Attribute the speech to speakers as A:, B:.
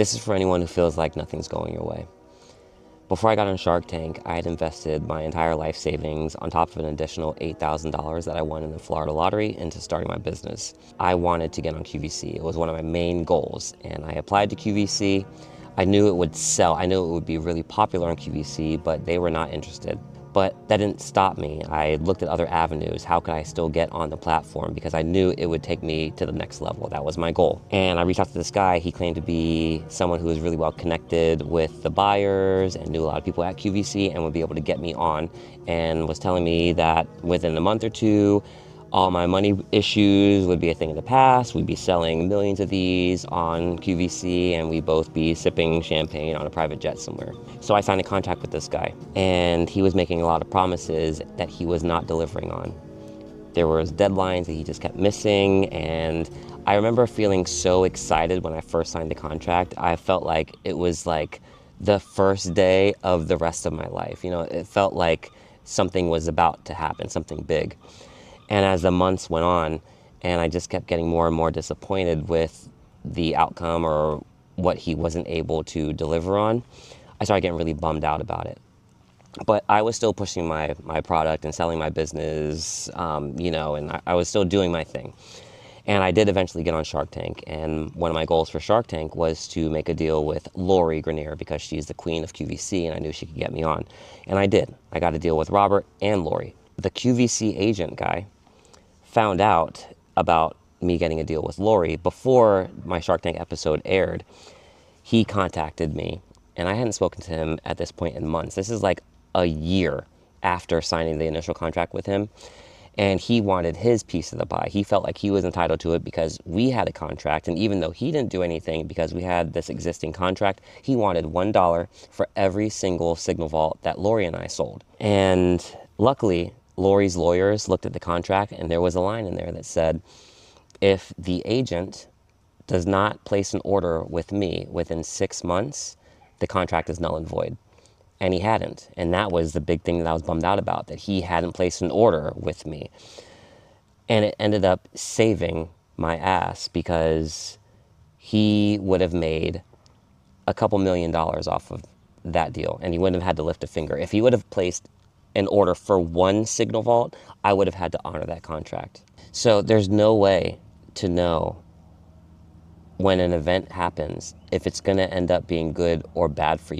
A: This is for anyone who feels like nothing's going your way. Before I got on Shark Tank, I had invested my entire life savings on top of an additional $8,000 that I won in the Florida lottery into starting my business. I wanted to get on QVC. It was one of my main goals, and I applied to QVC. I knew it would sell. I knew it would be really popular on QVC, but they were not interested. But that didn't stop me. I looked at other avenues. How could I still get on the platform? Because I knew it would take me to the next level. That was my goal. And I reached out to this guy. He claimed to be someone who was really well connected with the buyers and knew a lot of people at QVC and would be able to get me on, and was telling me that within a month or two, all my money issues would be a thing of the past. We'd be selling millions of these on QVC, and we'd both be sipping champagne on a private jet somewhere. So I signed a contract with this guy, and he was making a lot of promises that he was not delivering on. There was deadlines that he just kept missing, and I remember feeling so excited when I first signed the contract. I felt like it was like the first day of the rest of my life. You know, it felt like something was about to happen, something big. And as the months went on, and I just kept getting more and more disappointed with the outcome or what he wasn't able to deliver on, I started getting really bummed out about it. But I was still pushing my product and selling my business, and I was still doing my thing. And I did eventually get on Shark Tank, and one of my goals for Shark Tank was to make a deal with Lori Grenier, because she's the queen of QVC, and I knew she could get me on. And I did. I got a deal with Robert and Lori. The QVC agent guy found out about me getting a deal with Lori before my Shark Tank episode aired. He contacted me, and I hadn't spoken to him at this point in months. This is like a year after signing the initial contract with him, and he wanted his piece of the pie. He felt like he was entitled to it because we had a contract, and even though he didn't do anything because we had this existing contract, he wanted $1 for every single Signal Vault that Lori and I sold. And luckily, Lori's lawyers looked at the contract, and there was a line in there that said, if the agent does not place an order with me within 6 months, the contract is null and void. And he hadn't. And that was the big thing that I was bummed out about, that he hadn't placed an order with me. And it ended up saving my ass, because he would have made a couple $1 million off of that deal, and he wouldn't have had to lift a finger. If he would have placed an order for one Signal Vault, I would have had to honor that contract. So there's no way to know when an event happens if it's going to end up being good or bad for you.